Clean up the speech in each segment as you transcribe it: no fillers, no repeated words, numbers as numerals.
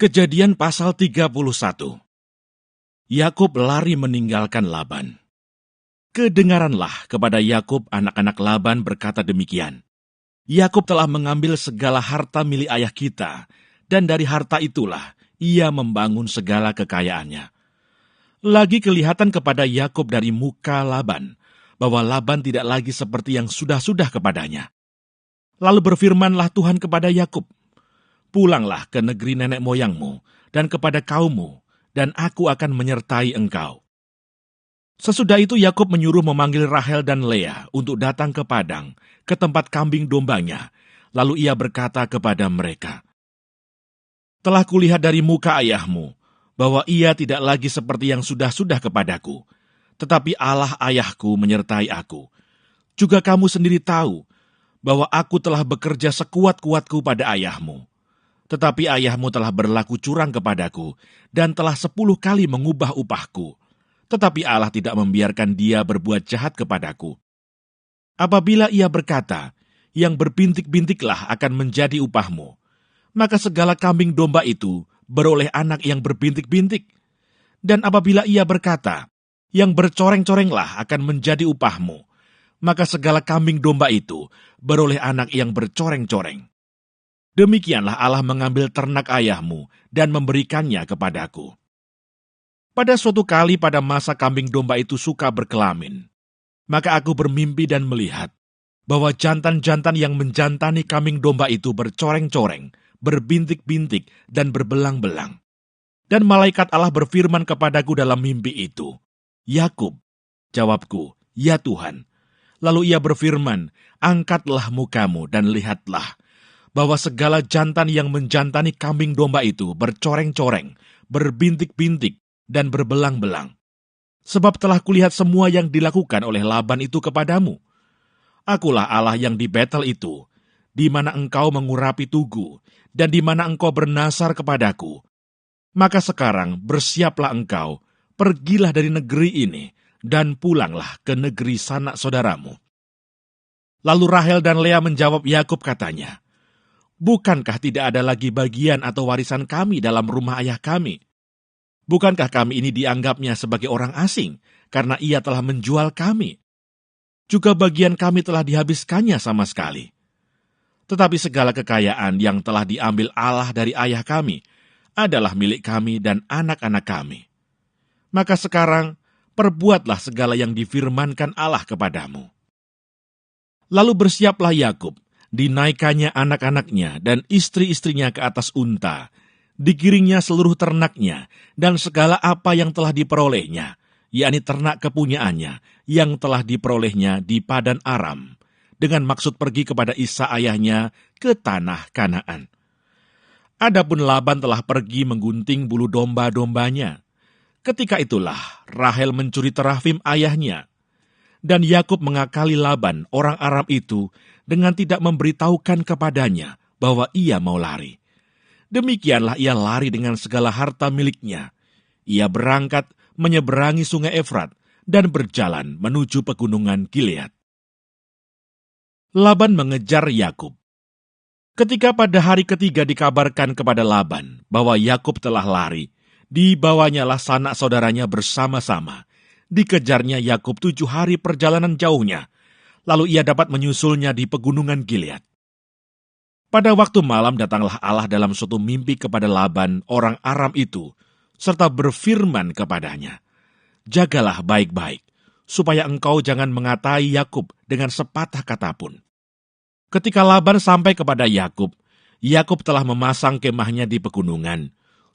Kejadian pasal 31. Yakub lari meninggalkan Laban. Kedengaranlah kepada Yakub anak-anak Laban berkata demikian. Yakub telah mengambil segala harta milik ayah kita, dan dari harta itulah ia membangun segala kekayaannya. Lagi kelihatan kepada Yakub dari muka Laban, bahwa Laban tidak lagi seperti yang sudah-sudah kepadanya. Lalu berfirmanlah Tuhan kepada Yakub, "Pulanglah ke negeri nenek moyangmu dan kepada kaummu, dan aku akan menyertai engkau." Sesudah itu Yakub menyuruh memanggil Rahel dan Lea untuk datang ke padang, ke tempat kambing dombanya. Lalu ia berkata kepada mereka, "Telah kulihat dari muka ayahmu, bahwa ia tidak lagi seperti yang sudah-sudah kepadaku, tetapi Allah ayahku menyertai aku. Juga kamu sendiri tahu, bahwa aku telah bekerja sekuat-kuatku pada ayahmu. Tetapi ayahmu telah berlaku curang kepadaku, dan telah 10 kali mengubah upahku. Tetapi Allah tidak membiarkan dia berbuat jahat kepadaku. Apabila ia berkata, 'Yang berbintik-bintiklah akan menjadi upahmu,' maka segala kambing domba itu beroleh anak yang berbintik-bintik. Dan apabila ia berkata, 'Yang bercoreng-corenglah akan menjadi upahmu,' maka segala kambing domba itu beroleh anak yang bercoreng-coreng. Demikianlah Allah mengambil ternak ayahmu dan memberikannya kepadaku. Pada suatu kali pada masa kambing domba itu suka berkelamin, maka aku bermimpi dan melihat bahwa jantan-jantan yang menjantani kambing domba itu bercoreng-coreng, berbintik-bintik, dan berbelang-belang. Dan malaikat Allah berfirman kepadaku dalam mimpi itu, 'Yakub,' jawabku, 'Ya Tuhan.' Lalu ia berfirman, 'Angkatlah mukamu dan lihatlah, bahwa segala jantan yang menjantani kambing domba itu bercoreng-coreng, berbintik-bintik, dan berbelang-belang. Sebab telah kulihat semua yang dilakukan oleh Laban itu kepadamu. Akulah Allah yang di Betel itu, di mana engkau mengurapi tugu, dan di mana engkau bernasar kepadaku. Maka sekarang bersiaplah engkau, pergilah dari negeri ini, dan pulanglah ke negeri sanak saudaramu." Lalu Rahel dan Lea menjawab Yakub katanya, "Bukankah tidak ada lagi bagian atau warisan kami dalam rumah ayah kami? Bukankah kami ini dianggapnya sebagai orang asing, karena ia telah menjual kami? Juga bagian kami telah dihabiskannya sama sekali. Tetapi segala kekayaan yang telah diambil Allah dari ayah kami adalah milik kami dan anak-anak kami. Maka sekarang perbuatlah segala yang difirmankan Allah kepadamu." Lalu bersiaplah Yakub, dinaikkannya anak-anaknya dan istri-istrinya ke atas unta, digiringnya seluruh ternaknya dan segala apa yang telah diperolehnya, yakni ternak kepunyaannya yang telah diperolehnya di Padan Aram, dengan maksud pergi kepada Isa ayahnya ke tanah Kanaan. Adapun Laban telah pergi menggunting bulu domba-dombanya. Ketika itulah Rahel mencuri terafim ayahnya, dan Yakub mengakali Laban, orang Aram itu, dengan tidak memberitahukan kepadanya bahwa ia mau lari. Demikianlah ia lari dengan segala harta miliknya. Ia berangkat menyeberangi sungai Efrat dan berjalan menuju pegunungan Gilead. Laban mengejar Yakub. Ketika pada hari ketiga dikabarkan kepada Laban bahwa Yakub telah lari, dibawanyalah sanak saudaranya bersama-sama. Dikejarnya Yakub 7 hari perjalanan jauhnya, lalu ia dapat menyusulnya di pegunungan Gilead. Pada waktu malam datanglah Allah dalam suatu mimpi kepada Laban, orang Aram itu, serta berfirman kepadanya, "Jagalah baik-baik, supaya engkau jangan mengatai Yakub dengan sepatah kata pun." Ketika Laban sampai kepada Yakub, Yakub telah memasang kemahnya di pegunungan.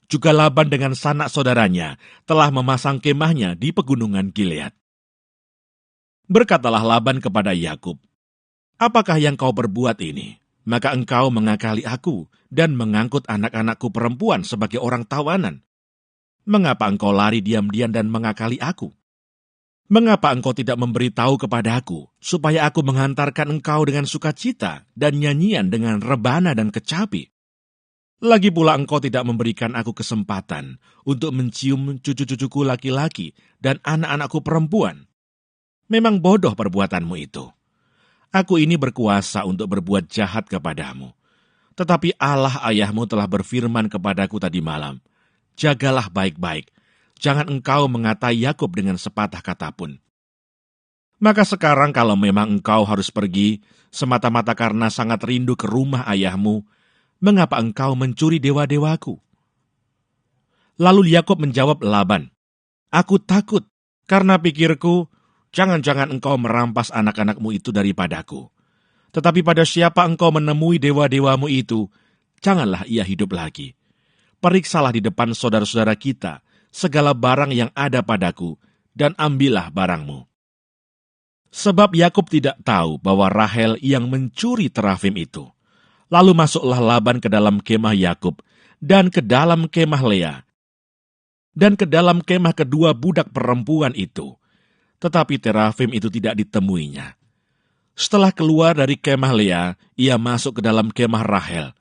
Juga Laban dengan sanak saudaranya telah memasang kemahnya di pegunungan Gilead. Berkatalah Laban kepada Yakub, "Apakah yang kau perbuat ini? Maka engkau mengakali aku dan mengangkut anak-anakku perempuan sebagai orang tawanan. Mengapa engkau lari diam-diam dan mengakali aku? Mengapa engkau tidak memberitahu kepada aku, supaya aku menghantarkan engkau dengan sukacita dan nyanyian dengan rebana dan kecapi? Lagi pula engkau tidak memberikan aku kesempatan untuk mencium cucu-cucuku laki-laki dan anak-anakku perempuan. Memang bodoh perbuatanmu itu. Aku ini berkuasa untuk berbuat jahat kepadamu. Tetapi Allah ayahmu telah berfirman kepadaku tadi malam, jagalah baik-baik, jangan engkau mengatai Yakub dengan sepatah kata pun. Maka sekarang kalau memang engkau harus pergi, semata-mata karena sangat rindu ke rumah ayahmu, mengapa engkau mencuri dewa-dewaku? Lalu Yakub menjawab Laban, aku takut, karena pikirku, jangan-jangan engkau merampas anak-anakmu itu daripadaku. Tetapi pada siapa engkau menemui dewa-dewamu itu, janganlah ia hidup lagi. Periksalah di depan saudara-saudara kita segala barang yang ada padaku, dan ambillah barangmu. Sebab Yakub tidak tahu bahwa Rahel yang mencuri terafim itu. Lalu masuklah Laban ke dalam kemah Yakub, dan ke dalam kemah Lea, dan ke dalam kemah kedua budak perempuan itu. Tetapi terafim itu tidak ditemuinya. Setelah keluar dari kemah Lea, ia masuk ke dalam kemah Rahel.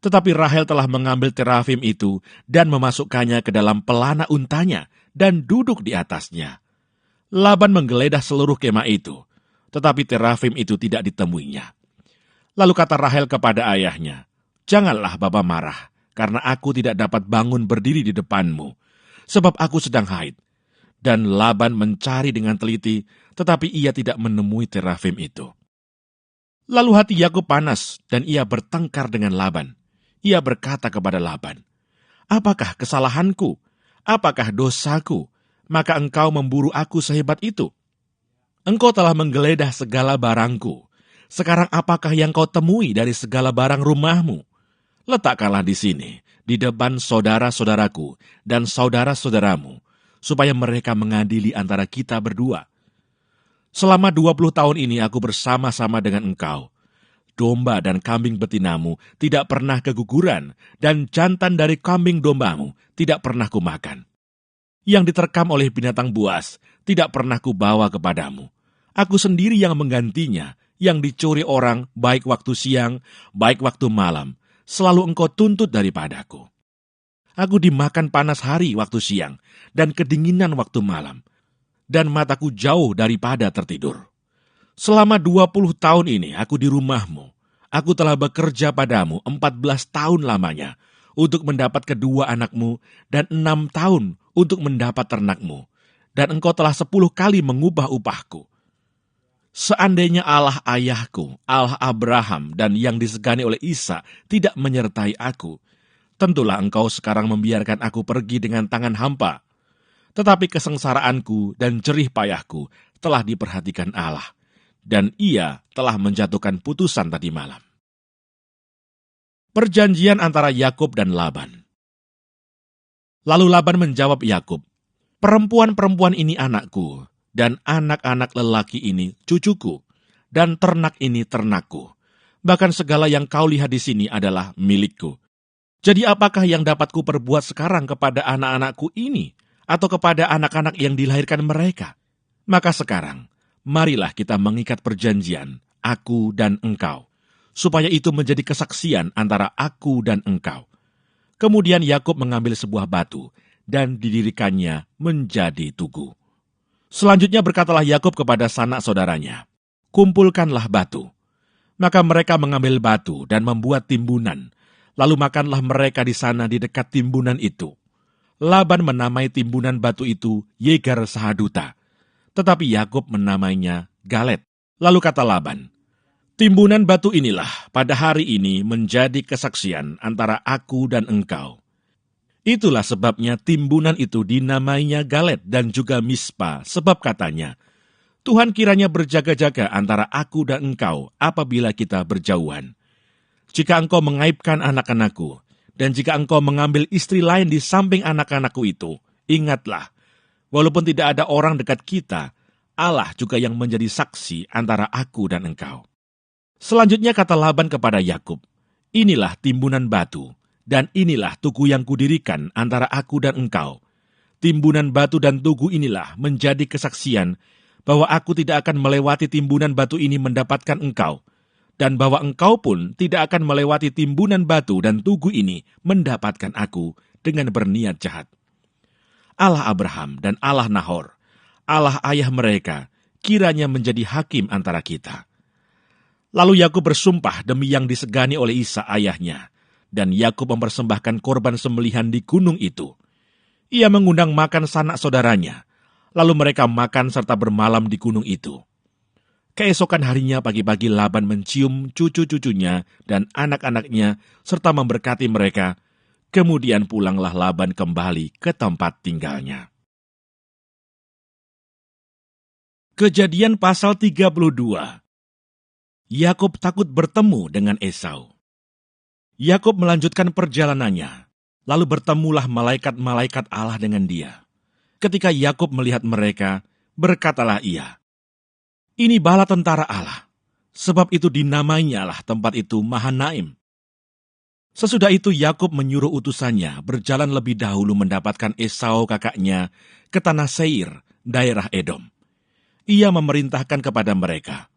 Tetapi Rahel telah mengambil terafim itu dan memasukkannya ke dalam pelana untanya dan duduk di atasnya. Laban menggeledah seluruh kemah itu, tetapi terafim itu tidak ditemuinya. Lalu kata Rahel kepada ayahnya, janganlah bapa marah, karena aku tidak dapat bangun berdiri di depanmu, sebab aku sedang haid. Dan Laban mencari dengan teliti, tetapi ia tidak menemui terafim itu. Lalu hati Yakub panas, dan ia bertengkar dengan Laban. Ia berkata kepada Laban, apakah kesalahanku? Apakah dosaku? Maka engkau memburu aku sehebat itu? Engkau telah menggeledah segala barangku. Sekarang apakah yang kau temui dari segala barang rumahmu? Letakkanlah di sini, di depan saudara-saudaraku dan saudara-saudaramu, supaya mereka mengadili antara kita berdua. Selama 20 tahun ini aku bersama-sama dengan engkau. Domba dan kambing betinamu tidak pernah keguguran, dan jantan dari kambing dombamu tidak pernah kumakan. Yang diterkam oleh binatang buas tidak pernah kubawa kepadamu. Aku sendiri yang menggantinya, yang dicuri orang baik waktu siang, baik waktu malam, selalu engkau tuntut daripadaku. Aku dimakan panas hari waktu siang, dan kedinginan waktu malam, dan mataku jauh daripada tertidur. Selama 20 tahun ini aku di rumahmu. Aku telah bekerja padamu 14 tahun lamanya untuk mendapat kedua anakmu dan 6 tahun untuk mendapat ternakmu. Dan engkau telah 10 kali mengubah upahku. Seandainya Allah ayahku, Allah Abraham dan yang disegani oleh Ishak tidak menyertai aku, tentulah engkau sekarang membiarkan aku pergi dengan tangan hampa. Tetapi kesengsaraanku dan jerih payahku telah diperhatikan Allah, dan ia telah menjatuhkan putusan tadi malam. Perjanjian antara Yakub dan Laban. Lalu Laban menjawab Yakub, perempuan-perempuan ini anakku, dan anak-anak lelaki ini cucuku, dan ternak ini ternakku. Bahkan segala yang kau lihat di sini adalah milikku. Jadi apakah yang dapat kuperbuat sekarang kepada anak-anakku ini, atau kepada anak-anak yang dilahirkan mereka? Maka sekarang, marilah kita mengikat perjanjian, aku dan engkau, supaya itu menjadi kesaksian antara aku dan engkau. Kemudian Yakub mengambil sebuah batu, dan didirikannya menjadi tugu. Selanjutnya berkatalah Yakub kepada sanak saudaranya, kumpulkanlah batu. Maka mereka mengambil batu dan membuat timbunan, lalu makanlah mereka di sana di dekat timbunan itu. Laban menamai timbunan batu itu Yegar Sahaduta, tetapi Yakub menamainya Galet. Lalu kata Laban, timbunan batu inilah pada hari ini menjadi kesaksian antara aku dan engkau. Itulah sebabnya timbunan itu dinamainya Galet dan juga Mispa, sebab katanya, Tuhan kiranya berjaga-jaga antara aku dan engkau apabila kita berjauhan. Jika engkau mengaibkan anak-anakku, dan jika engkau mengambil istri lain di samping anak-anakku itu, ingatlah, walaupun tidak ada orang dekat kita, Allah juga yang menjadi saksi antara aku dan engkau. Selanjutnya kata Laban kepada Yakub, inilah timbunan batu, dan inilah tugu yang kudirikan antara aku dan engkau. Timbunan batu dan tugu inilah menjadi kesaksian bahwa aku tidak akan melewati timbunan batu ini mendapatkan engkau, dan bahwa engkau pun tidak akan melewati timbunan batu dan tugu ini mendapatkan aku dengan berniat jahat. Allah Abraham dan Allah Nahor, Allah ayah mereka, kiranya menjadi hakim antara kita. Lalu Yakub bersumpah demi yang disegani oleh Ishak ayahnya, dan Yakub mempersembahkan korban sembelihan di gunung itu. Ia mengundang makan sanak saudaranya, lalu mereka makan serta bermalam di gunung itu. Keesokan harinya pagi-pagi Laban mencium cucu-cucunya dan anak-anaknya serta memberkati mereka. Kemudian pulanglah Laban kembali ke tempat tinggalnya. Kejadian pasal 32. Yakub takut bertemu dengan Esau. Yakub melanjutkan perjalanannya, lalu bertemulah malaikat-malaikat Allah dengan dia. Ketika Yakub melihat mereka, berkatalah ia, "Ini bala tentara Allah." Sebab itu dinamainya lah tempat itu Mahanaim. Sesudah itu Yakub menyuruh utusannya berjalan lebih dahulu mendapatkan Esau kakaknya ke tanah Seir, daerah Edom. Ia memerintahkan kepada mereka,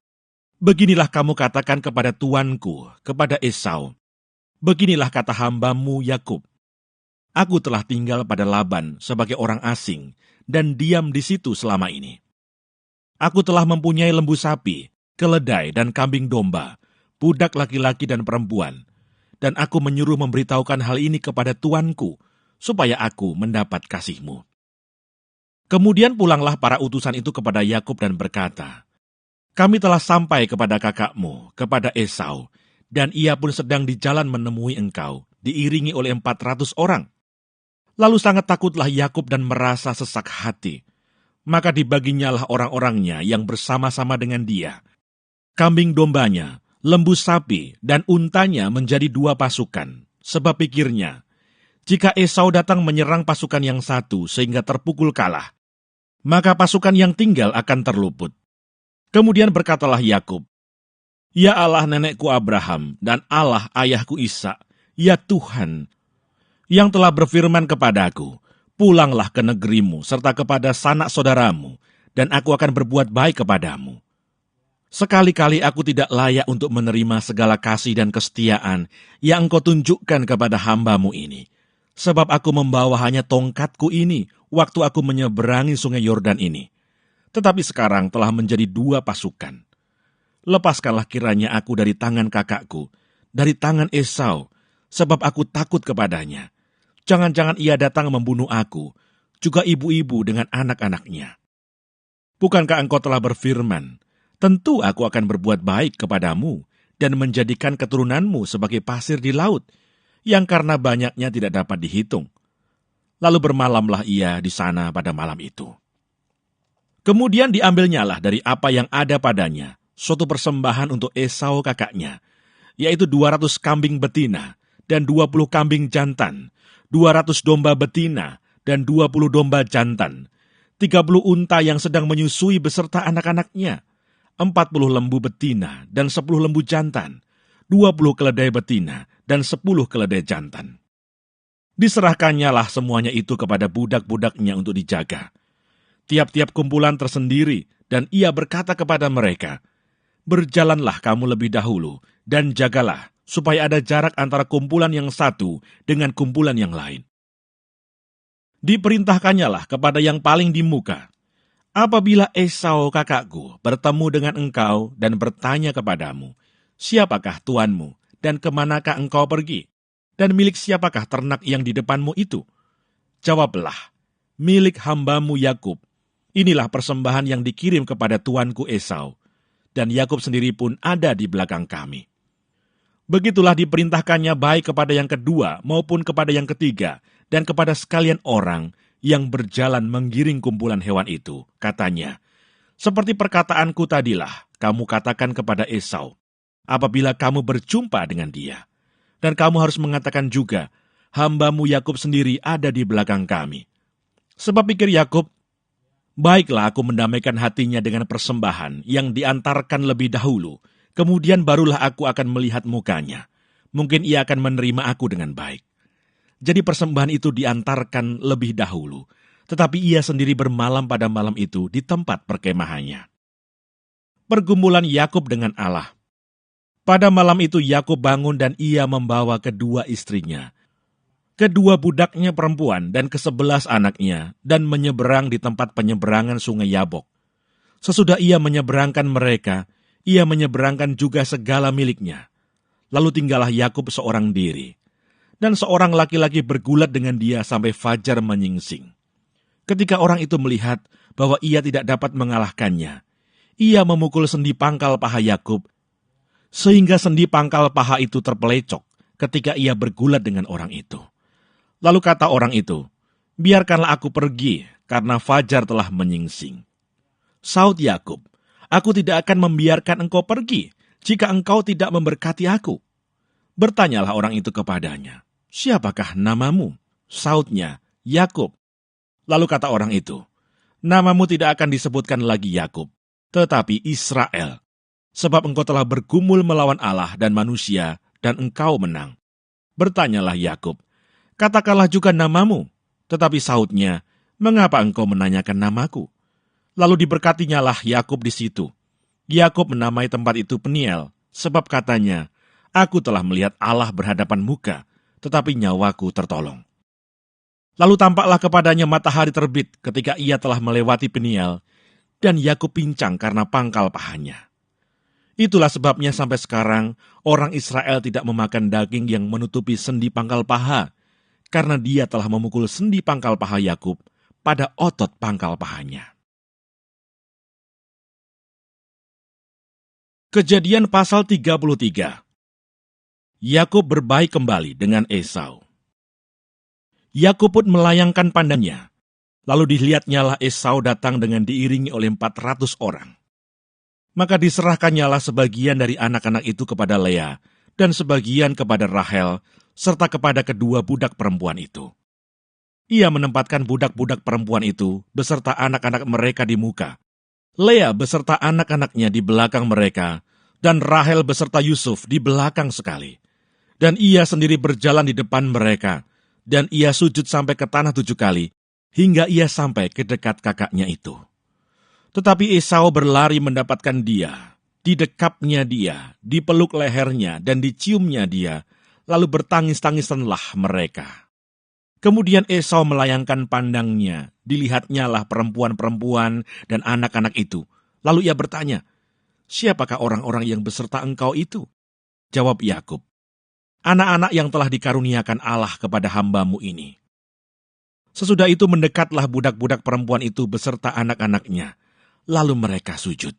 "Beginilah kamu katakan kepada tuanku, kepada Esau, beginilah kata hambamu Yakub. Aku telah tinggal pada Laban sebagai orang asing dan diam di situ selama ini. Aku telah mempunyai lembu sapi, keledai dan kambing domba, budak laki-laki dan perempuan, dan aku menyuruh memberitahukan hal ini kepada tuanku, supaya aku mendapat kasihmu." Kemudian pulanglah para utusan itu kepada Yakub dan berkata, "Kami telah sampai kepada kakakmu, kepada Esau, dan ia pun sedang di jalan menemui engkau, diiringi oleh 400 orang. Lalu sangat takutlah Yakub dan merasa sesak hati. Maka dibaginyalah orang-orangnya yang bersama-sama dengan dia. Kambing dombanya, lembu sapi, dan untanya menjadi 2 pasukan. Sebab pikirnya, jika Esau datang menyerang pasukan yang satu sehingga terpukul kalah, maka pasukan yang tinggal akan terluput. Kemudian berkatalah Yakub, "Ya Allah nenekku Abraham dan Allah ayahku Ishak, ya Tuhan, yang telah berfirman kepadaku, pulanglah ke negerimu serta kepada sanak saudaramu, dan aku akan berbuat baik kepadamu. Sekali-kali aku tidak layak untuk menerima segala kasih dan kesetiaan yang engkau tunjukkan kepada hambamu ini. Sebab aku membawa hanya tongkatku ini waktu aku menyeberangi sungai Yordan ini. Tetapi sekarang telah menjadi 2 pasukan. Lepaskanlah kiranya aku dari tangan kakakku, dari tangan Esau, sebab aku takut kepadanya. Jangan-jangan ia datang membunuh aku, juga ibu-ibu dengan anak-anaknya. Bukankah engkau telah berfirman, tentu aku akan berbuat baik kepadamu dan menjadikan keturunanmu sebagai pasir di laut, yang karena banyaknya tidak dapat dihitung." Lalu bermalamlah ia di sana pada malam itu. Kemudian diambilnyalah dari apa yang ada padanya suatu persembahan untuk Esau kakaknya, yaitu 200 kambing betina dan 20 kambing jantan, 200 domba betina dan 20 domba jantan, 30 unta yang sedang menyusui beserta anak-anaknya, 40 lembu betina dan 10 lembu jantan, 20 keledai betina dan 10 keledai jantan. Diserahkannyalah semuanya itu kepada budak-budaknya untuk dijaga. Tiap-tiap kumpulan tersendiri, dan ia berkata kepada mereka, "Berjalanlah kamu lebih dahulu, dan jagalah, supaya ada jarak antara kumpulan yang satu dengan kumpulan yang lain." Diperintahkannyalah kepada yang paling di muka, "Apabila Esau kakakku bertemu dengan engkau dan bertanya kepadamu, 'Siapakah tuanmu, dan kemanakah engkau pergi? Dan milik siapakah ternak yang di depanmu itu?' Jawablah, 'Milik hambamu Yakub. Inilah persembahan yang dikirim kepada tuanku Esau, dan Yakub sendiri pun ada di belakang kami.' Begitulah diperintahkannya baik kepada yang kedua maupun kepada yang ketiga, dan kepada sekalian orang yang berjalan menggiring kumpulan hewan itu. Katanya, 'Seperti perkataanku tadilah, kamu katakan kepada Esau, apabila kamu berjumpa dengan dia. Dan kamu harus mengatakan juga, hambamu Yakub sendiri ada di belakang kami.' Sebab pikir Yakub, baiklah aku mendamaikan hatinya dengan persembahan yang diantarkan lebih dahulu, kemudian barulah aku akan melihat mukanya. Mungkin ia akan menerima aku dengan baik. Jadi persembahan itu diantarkan lebih dahulu, tetapi ia sendiri bermalam pada malam itu di tempat perkemahannya." Pergumulan Yakub dengan Allah. Pada malam itu Yakub bangun dan ia membawa kedua istrinya, kedua budaknya perempuan dan ke-11 anaknya, dan menyeberang di tempat penyeberangan sungai Yabok. Sesudah ia menyeberangkan mereka, Ia menyeberangkan juga segala miliknya. Lalu tinggallah Yakub seorang diri. Dan seorang laki-laki bergulat dengan dia sampai fajar menyingsing. Ketika orang itu melihat bahwa ia tidak dapat mengalahkannya, ia memukul sendi pangkal paha Yakub, sehingga sendi pangkal paha itu terpelecok ketika ia bergulat dengan orang itu. Lalu kata orang itu, "Biarkanlah aku pergi, karena fajar telah menyingsing." Saud Yakub, "Aku tidak akan membiarkan engkau pergi, jika engkau tidak memberkati aku." Bertanyalah orang itu kepadanya, "Siapakah namamu?" Saudnya, "Yakub." Lalu kata orang itu, "Namamu tidak akan disebutkan lagi Yakub, tetapi Israel, sebab engkau telah bergumul melawan Allah dan manusia, dan engkau menang." Bertanyalah Yakub, "Katakanlah juga namamu." Tetapi Saudnya, "Mengapa engkau menanyakan namaku?" Lalu diberkatinyalah Yakub di situ. Yakub menamai tempat itu Peniel, sebab katanya, "Aku telah melihat Allah berhadapan muka, tetapi nyawaku tertolong." Lalu tampaklah kepadanya matahari terbit ketika ia telah melewati Peniel, dan Yakub pincang karena pangkal pahanya. Itulah sebabnya sampai sekarang orang Israel tidak memakan daging yang menutupi sendi pangkal paha, karena dia telah memukul sendi pangkal paha Yakub pada otot pangkal pahanya. Kejadian pasal 33. Yakub berbaik kembali dengan Esau. Yakub pun melayangkan pandangnya, lalu dilihatnyalah Esau datang dengan diiringi oleh 400 orang. Maka diserahkannyalah sebagian dari anak-anak itu kepada Lea, dan sebagian kepada Rahel, serta kepada kedua budak perempuan itu. Ia menempatkan budak-budak perempuan itu beserta anak-anak mereka di muka, Lea beserta anak-anaknya di belakang mereka, dan Rahel beserta Yusuf di belakang sekali. Dan ia sendiri berjalan di depan mereka, dan ia sujud sampai ke tanah 7 kali, hingga ia sampai ke dekat kakaknya itu. Tetapi Esau berlari mendapatkan dia, didekapnya dia, dipeluk lehernya, dan diciumnya dia, lalu bertangis-tangisanlah mereka. Kemudian Esau melayangkan pandangnya, dilihatnyalah perempuan-perempuan dan anak-anak itu. Lalu ia bertanya, "Siapakah orang-orang yang beserta engkau itu?" Jawab Yakub, "Anak-anak yang telah dikaruniakan Allah kepada hamba-Mu ini." Sesudah itu mendekatlah budak-budak perempuan itu beserta anak-anaknya, lalu mereka sujud.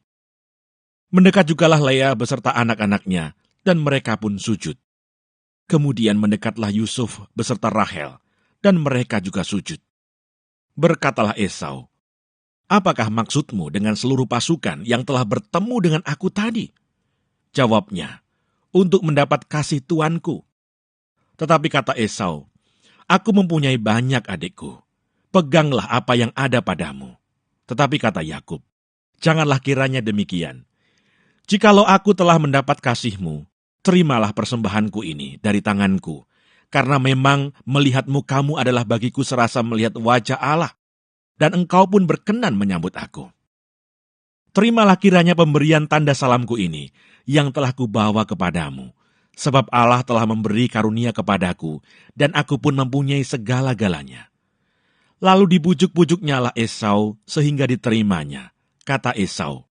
Mendekat jugalah Lea beserta anak-anaknya, dan mereka pun sujud. Kemudian mendekatlah Yusuf beserta Rahel, dan mereka juga sujud. Berkatalah Esau, "Apakah maksudmu dengan seluruh pasukan yang telah bertemu dengan aku tadi?" Jawabnya, "Untuk mendapat kasih tuanku." Tetapi kata Esau, "Aku mempunyai banyak adikku. Peganglah apa yang ada padamu." Tetapi kata Yakub, "Janganlah kiranya demikian. Jikalau aku telah mendapat kasihmu, terimalah persembahanku ini dari tanganku, karena memang melihat mukamu adalah bagiku serasa melihat wajah Allah, dan engkau pun berkenan menyambut aku. Terimalah kiranya pemberian tanda salamku ini, yang telah kubawa kepadamu, sebab Allah telah memberi karunia kepadaku, dan aku pun mempunyai segala-galanya." Lalu dibujuk-bujuknyalah Esau sehingga diterimanya. Kata Esau,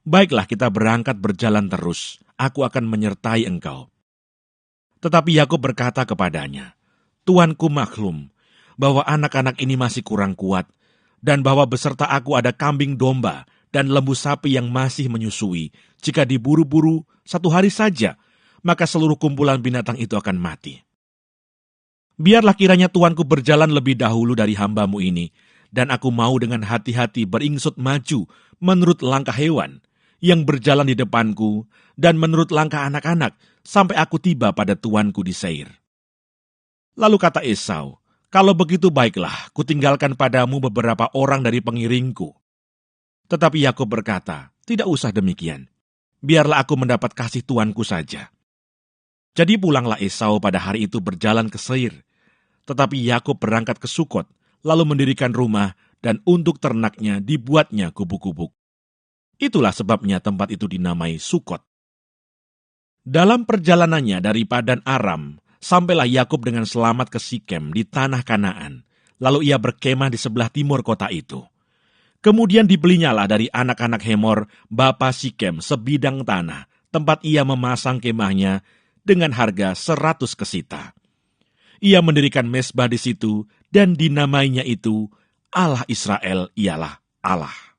"Baiklah kita berangkat berjalan terus, aku akan menyertai engkau." Tetapi Yakub berkata kepadanya, "Tuanku maklum bahwa anak-anak ini masih kurang kuat, dan bahwa beserta aku ada kambing domba dan lembu sapi yang masih menyusui. Jika diburu-buru 1 hari saja, maka seluruh kumpulan binatang itu akan mati. Biarlah kiranya tuanku berjalan lebih dahulu dari hamba-Mu ini, dan aku mau dengan hati-hati beringsut maju menurut langkah hewan yang berjalan di depanku, dan menurut langkah anak-anak, sampai aku tiba pada tuanku di Seir." Lalu kata Esau, "Kalau begitu baiklah, kutinggalkan padamu beberapa orang dari pengiringku." Tetapi Yakub berkata, "Tidak usah demikian. Biarlah aku mendapat kasih tuanku saja." Jadi pulanglah Esau pada hari itu berjalan ke Seir. Tetapi Yakub berangkat ke Sukot, lalu mendirikan rumah, dan untuk ternaknya dibuatnya gubuk-gubuk. Itulah sebabnya tempat itu dinamai Sukot. Dalam perjalanannya dari Padan Aram, sampailah Yakub dengan selamat ke Sikem di tanah Kanaan. Lalu ia berkemah di sebelah timur kota itu. Kemudian dibelinyalah dari anak-anak Hemor, bapa Sikem, sebidang tanah, tempat ia memasang kemahnya dengan harga 100 kesita. Ia mendirikan mezbah di situ, dan dinamainya itu Allah Israel ialah Allah.